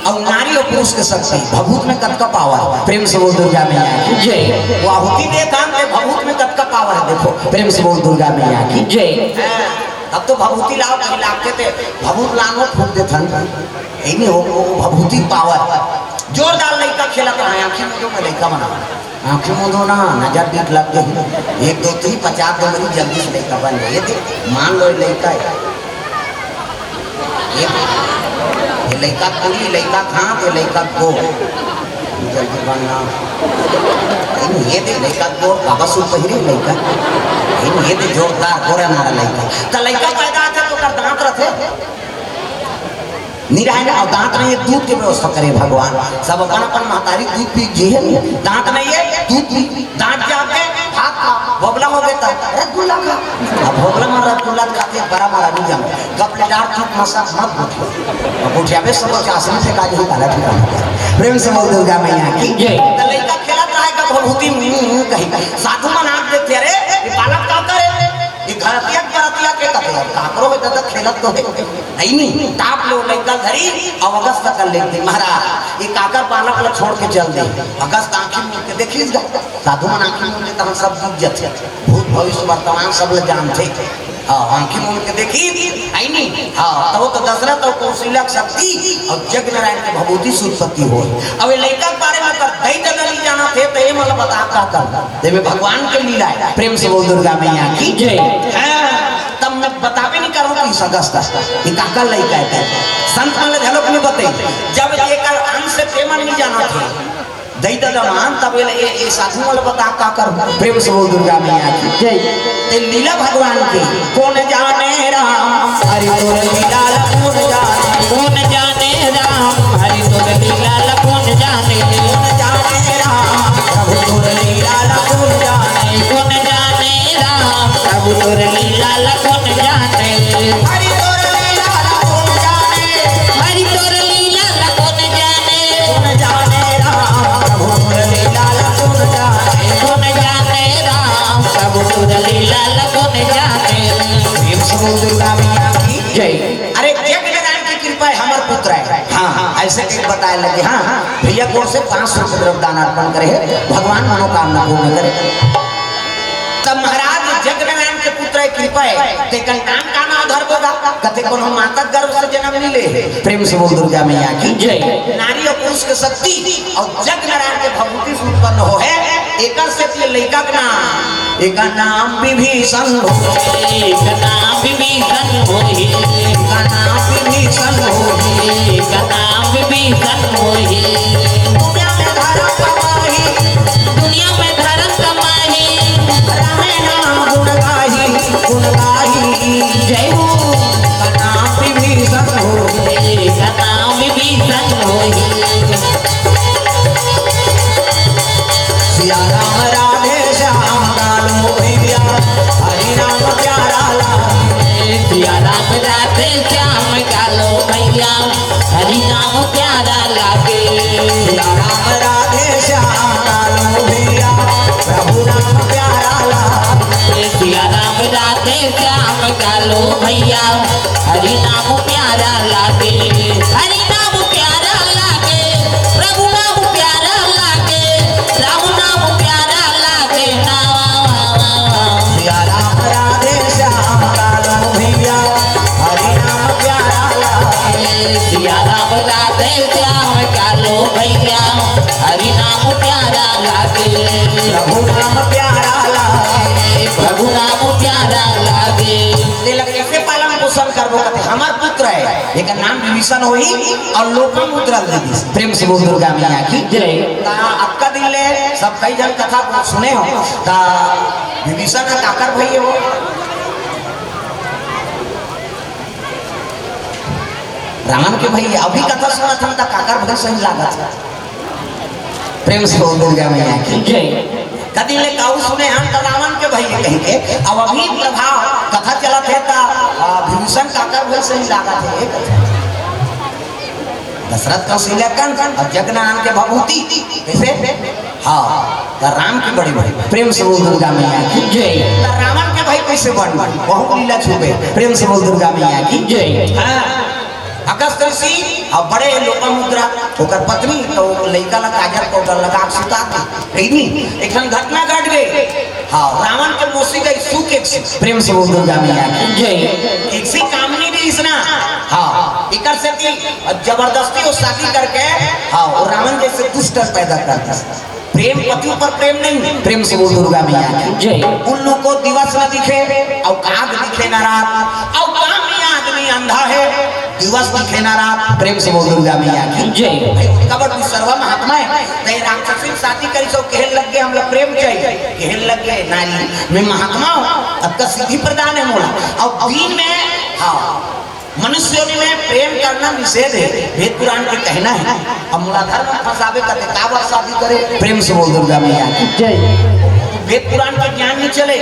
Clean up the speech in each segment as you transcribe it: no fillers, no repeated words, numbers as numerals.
और नारी और पुरुष के शक्ति भभूत में कद का पावर, प्रेम से बोल दुर्गा मैया की जय। वो आहुति दे काम के भभूत में कद का पावर है, देखो प्रेम से बोल दुर्गा मैया की जय। अब तो भभूति लाओ लाते थे, भभूत लानो फूक देते नहीं हो भभूति पावर। जोरदार लड़का खेला तो आँखी मुझो में लड़का बना, आँखी मुझो ना नजर बीत लग गई, 1 2 3 50 दो मेरी जल्दी से लड़का बन गए। मान लो लड़का है ये लड़का पूरी लड़का था तो लड़का को जल्दी बनना ये दे लड़का को बाबा सुन पहिरे लड़का ये दे जोरदार गोरा नारा लड़का तो लड़का पैदा था तो कर दांत रखे निराय और दांत में ये दूध की व्यवस्था करे भगवान। सब अपन अपन महतारी दूध पी जी है, दांत में ये दूध पी, दांत जाके हाथ खा भोगला हो गया रसगुल्ला खा, अब भोगला में रसगुल्ला खाते बड़ा मारा नहीं जाम कपड़े डाल चुप मसा मत उठो उठिया में सब आसन से काज ही काला ठीक। प्रेम से बोल दुर्गा मैया की जय। तो लड़का खेला रहेगा भभूति कहीं साधु मन आंख देखते अरे ये बालक का करे ये घरतिया घरतिया के कथे काकरो में दादा खेलत तो है नहीं टाप लो लड़का घरी और अगस्त कर लेते महाराज ये काकर बालक ला छोड़ के चल दे अगस्त आंखी मूंद के देखिस साधु मन आंखी मूंद के तहन सब डूब जाते भूत भविष्य वर्तमान सब ले जानते आंखी मूंद के देखी आई नहीं हाँ तब तो दशरथ और कौशल्या शक्ति और जग नारायण की भभूति सुत्पत्ति हो। अब ये लड़का के बारे में कर दई जगह नहीं जाना थे तो ये मतलब बता का कर दे में भगवान के लीला है। प्रेम से बोल दुर्गा मैया की जय। तब मैं बतावे नहीं करूँ कि सगस्त ये काका लड़का है संत मान झलक में बताई जब एक अंश से प्रेम नहीं जाना थे दई दमान तब ये साधु वाला बता का कर। प्रेम से बोल दुर्गा मैया की जय। ते लीला भगवान की कौन जाने राम हरि तोर लीला कौन जाने, कौन जाने राम हरि तोर लीला कौन जाने, कौन जाने राम प्रभु तोर लीला कौन जाने, कौन जाने राम प्रभु तोर लीला कौन जाने, हरि तोर लीला कौन जाने, हरि तोर लीला कौन जाने, कौन जाने राम प्रभु तोर लीला कौन जाने, कौन जाने राम प्रभु तोर लीला कौन जाने। प्रेम से बोल दुर्गा मैया की जय। अरे जग नारायण की कृपा है हमार पुत्र है हाँ ऐसे एक बताए लगे हाँ भैया कौन से 500 रुपये दान अर्पण करे भगवान मनोकामना पूर्ण करे। तब महाराज जग नारायण के पुत्र है कृपा है तेकन नाम का ना आधार होगा कथे कोनो माता गर्भ से जन्म नहीं ले। प्रेम से बोल दुर्गा मैया की जय। नारी और पुरुष के शक्ति और जग नारायण के भभूति से उत्पन्न हो है एक से लड़का का नाम एक नाम विभीषण होए, एक नाम विभीषण होए, एक नाम विभीषण होए, एक नाम विभीषण होए। दुनिया में धर्म कमाही, दुनिया में धर्म कमाही, रामे नाम गुण गाही जय हो। एक नाम विभीषण होए, एक नाम विभीषण होए। सिया राम राधे श्याम कालो भैया हरि राम प्यारा लागे, सिया राम राधे श्याम कालो भैया हरि राम प्यारा लागे, सिया राम राधे श्याम कालो भैया प्रभु राम प्यारा लागे, सिया राम राधे श्याम कालो भैया हरि नाम प्यारा लागे, हरि नाम प्यारा लागे, प्रभु नाम प्यारा लागे, राम नाम प्यारा लागे सिया राम राधे श्याम कालो भैया हरि नाम प्यारा लागे, सिया राम राधे श्याम कालो भैया हरि नाम प्यारा लागे, प्रभु नाम प्यारा लागे, प्रभु नाम प्यारा लागे। कैसे पालन पोषण करबो कते हमार पुत्र है एक नाम विभीषण होई और लोका मुद्रा देगी। प्रेम से बोल दुर्गा मैया की जय। ता आपका दिन ले सब कई जन कथा सुने हो ता विभीषण का काकर भई हो राम के भई अभी कथा सुनत हम ता काकर भई सही लागत। प्रेम से बोल दुर्गा मैया की जय। कदी ले काऊ सुने हम त रावण के भई कहीं के अब अभी प्रभाव कथा चलत है ता विभीषण काकर भई सही लागत है। दशरथ कौशल्या कंस और जग नारायण के भभूति कैसे हाँ तो राम की बड़ी बड़ी। प्रेम से बोल दुर्गा मैया की जय। रावण के भाई कैसे बन बहुत लीला छुपे। प्रेम से बोल दुर्गा मैया की जय। हाँ अगस्त ऋषि और बड़े लोपामुद्रा ओकर पत्नी तो लड़का ला काजर पाउडर लगा के सुता दी नहीं एक घटना घट गई। हाँ रावण के मौसी गई सुख एक प्रेम से बोल दुर्गा मैया जय। एक सी कामनी भी इसना हाँ इकर से थी जबरदस्ती वो शादी करके हाँ और रावण जैसे दुष्ट पैदा करता प्रेम पति पर प्रेम नहीं प्रेम से बोल दुर्गा मैया जय। उल्लू को दिवस न दिखे और काग दिखे न रात और कामी आदमी अंधा है दिवस दिखे न रात प्रेम से बोल दुर्गा मैया जय। भाई कबर भी सर्व महात्मा है नहीं राक्षसी शादी करी सो कहन लग गए हम लोग प्रेम चाहिए कहन लग गए नारी मैं महात्मा हूँ अब का सिद्धि प्रदान है मोला और दीन में हाँ मनुष्यों में प्रेम करना निषेध है वेद पुराण के कहना है अब मूलाधार में फंसावे करते काबर शादी करे प्रेम से बोल दुर्गा मैया जय। वेद पुराण के ज्ञान नहीं चले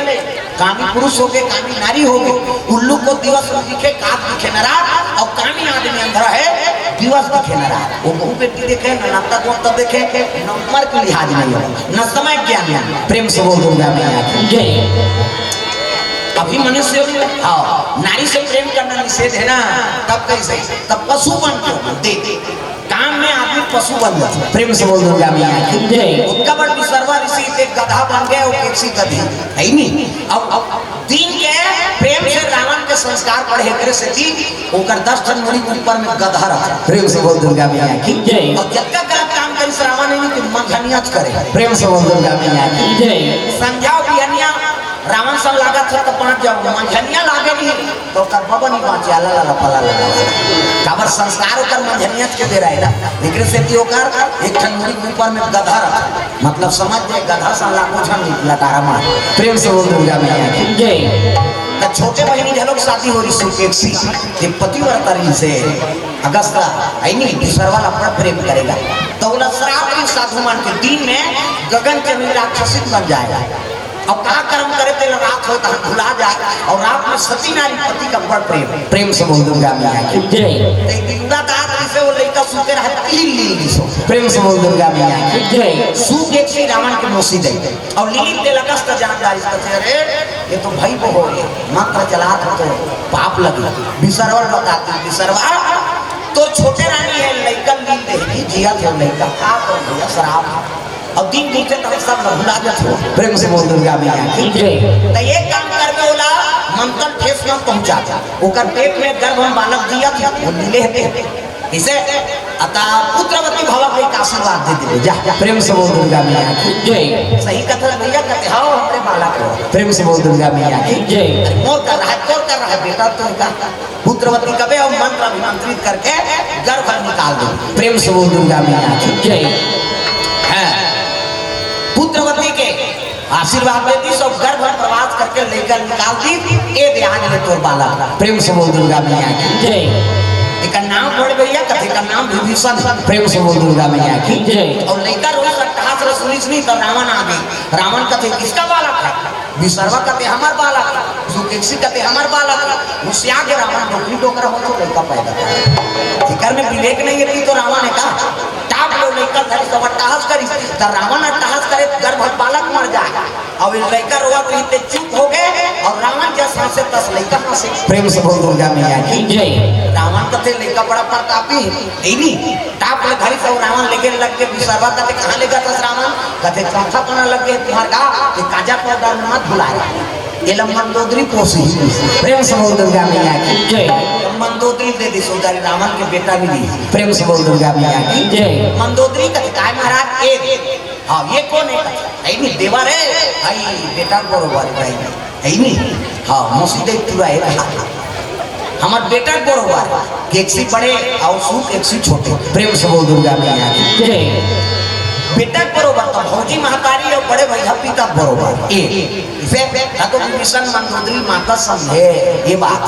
कामी पुरुष हो गए कामी नारी हो गए उल्लू को दिवस दिखे काग दिखे न रात और कामी आदमी अंधरा है दिवस दिखे न रात वो बहु बेटी देखे न नाता तब देखे न उम्र के लिहाज नहीं हो न समय ज्ञान प्रेम से बोल दुर्गा मैया जय। अभी मनुष्य हाँ नारी से प्रेम करना निषेध है ना तब कैसे तब पशु बन दे काम में आदमी पशु बन जाता प्रेम से बोल दुर्गा मैया जय। उनका बड़ विसर्वा ऋषि एक गधा बन गए और कैसी गधी है नहीं अब दिन के प्रेम से रावण के संस्कार पढ़े करे से थी ओकर 10 टन मुड़ी ऊपर में गधा रहा प्रेम से बोल दुर्गा मैया जय। और जब गलत काम करी से रावण नहीं कि मंझनियत करे प्रेम से बोल दुर्गा मैया जय। समझाओ बिहनिया रावण सब लागत है तो 5 जब मंझनिया लागे नहीं तो कर बाबा नहीं बाँचे अला ला पला लगा काबर संस्कार कर मंझनियत के दे रहा है ना लेकिन से ती होकर एक ठन मुड़ी ऊपर में गधा रहा मतलब समझ जाए गधा सा लाखों छन लटारा मार प्रेम से बोल दुर्गा मैया जय। तो छोटे बहनी झलोक शादी हो रही सुकेक्सी ये पतिव्रता रही से अगस्ता आई नहीं दूसरा वाला अपना प्रेम करेगा तो बोला श्राप की साधु मान के दिन में गगन के में राक्षसित बन जाएगा और कहा कर्म करे तेल रात होता है भुला जाए और रात में सती नारी पति का बड़ प्रेम प्रेम से बोल दुर्गा मैया जय। से वो लड़का सूखे रहे सो प्रेम से बोल दुर्गा मैया जय। सूख एक श्री रावण के मौसी दे और लीली तेलकस्त जानदारी अरे ये तो भाई को हो गए मंत्र चला तो पाप लगे विसर्वा बताती विसर्वा तो छोटे रानी है लड़का लील देगी जिया थे लड़का का कर दिया शराब और दिन दूसरे तरफ सब भुला जाते हो प्रेम से बोल दुर्गा मैया जय। तो ये काम करके बोला मंत्र ठेस में पहुंचा ओकर पेट में गर्भ में बालक दिया था वो नीले थे इसे अतः पुत्रवती भवा को एक आशीर्वाद दे दे जा प्रेम से बोल दुर्गा मैया जय। सही कथा भैया कहते हां हमारे बालक को प्रेम से बोल दुर्गा मैया जय। मोर कर रहा है बेटा तो का पुत्रवती कबे और मंत्र अभिमंत्रित करके गर्भ निकाल दो प्रेम से बोल दुर्गा मैया जय। है पुत्रवती के आशीर्वाद देती सब गर्भ प्रवास करके लेकर निकाल दी ए ध्यान में तोर बाला प्रेम से बोल दुर्गा मैया जय। एक नाम पड़ गया कथे का नाम विभीषण प्रेम से बोल दुर्गा मैया जय। और लेकर रोज अट्टहास रसूलिस नहीं तो रावण आ गई रावण कथे किसका बालक है विसर्वा कथे हमार बालक सुकेक्सी कथे हमार बालक मुसिया के रावण नौकरी टोकरा हो तो लड़का पैदा कर फिकर में विवेक नहीं है तो रावण है का टाप लो लेकर धरी सब अट्टहास करी तो रावण अट्टहास करे गर्भ बालक मर जाए और लड़का रोआ तो इतने चुप हो गए और रावण जैसा से 10 लड़का हंसे प्रेम से बोल दुर्गा मैया जय। रावण कथे लड़का बड़ा प्रतापी है नहीं टाप ले धरी सब रावण लेके लग के विसर्वा कथे कहाँ ले गया था रावण कथे चौथा कोना लग गए तुम्हारे का कि काजा पाउडर मत भुलाए ये मंदोदरी पोसी प्रेम से बोल दुर्गा मैया जय। मंदोदरी दे दी सोदारी रावण के बेटा भी दी प्रेम से बोल दुर्गा मैया जय। मंदोदरी कथे काय महाराज एक हाँ ये कौन है नहीं देवर है भाई बेटा बरोबर भाई है नहीं हाँ मौसी दे पूरा है हमार बेटा बरोबर एक सी बड़े और सूख एक सी छोटे प्रेम से बोल दुर्गा मैया जय। बेटा बरोबर तो भौजी महतारी और बड़े भैया पिता बरोबर इसे तो विभीषण मंदोदरी माता समझे ये बात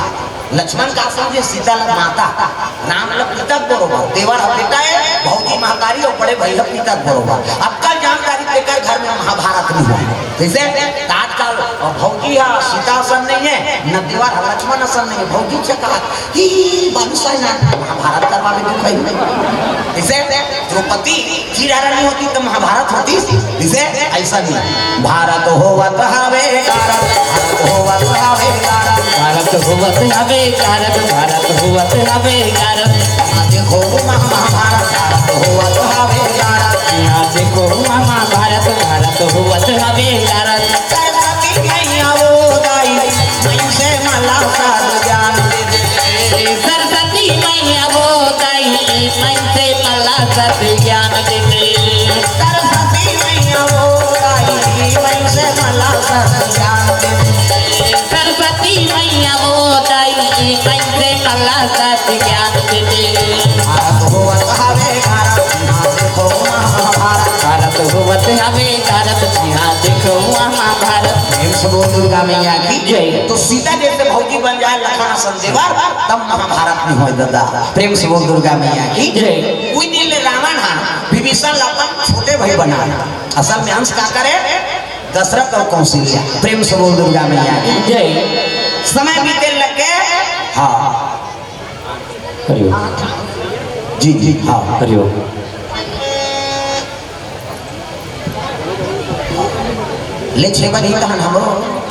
लक्ष्मण का समझे सीता माता राम पिता बरोबर देवर बेटा है भौजी महतारी और बड़े भैया पिता बरोबर अब कल जानकारी लेकर घर में महाभारत नहीं हुई जैसे आजकल भौजी है सीता आसन नहीं है न देवर लक्ष्मण आसन नहीं है भौजी से कहा महाभारत करवा इसे द्रौपदी की रानी होती तो महाभारत होती इसे ऐसा नहीं भारत होवत हवे भारत होवत हवे भारत भारत हुवत हवे कारत भारत हुवत हवे कारत देखो महाभारत भारत हुआ तो हवे कारत यहाँ देखो मामा भारत भारत हुवत हवे कारत सरस्वती मैया वो दाई मैं से मला साध ज्ञान दे दे सरस्वती मैया वो दाई मैं से मला सत ज्ञान दे दे सरस्वती मैया वो दाई मैं से मला साध ज्ञान दे दे सरस्वती मैया वो दाई मैं से मला सत ज्ञान दे दे भारत हुआ तो हवे कारत यहाँ देखो महाभारत भारत हुवत हवे कारत यहाँ देखो महाभारत प्रेम से बोल दुर्गा मैया की जय तो सीता जैसे भौजी बन जाए लखन संदेवर तब महाभारत में हो दादा प्रेम से बोल दुर्गा मैया की जय कोई दिन ले रावण हा विभीषण अपन छोटे भाई बना असल में अंश का करे दशरथ और कौशल्या प्रेम से बोल दुर्गा मैया की जय समय बीते लगे हाँ हरिओम जी जी हाँ हरिओम ले छे बनी तहन हमरो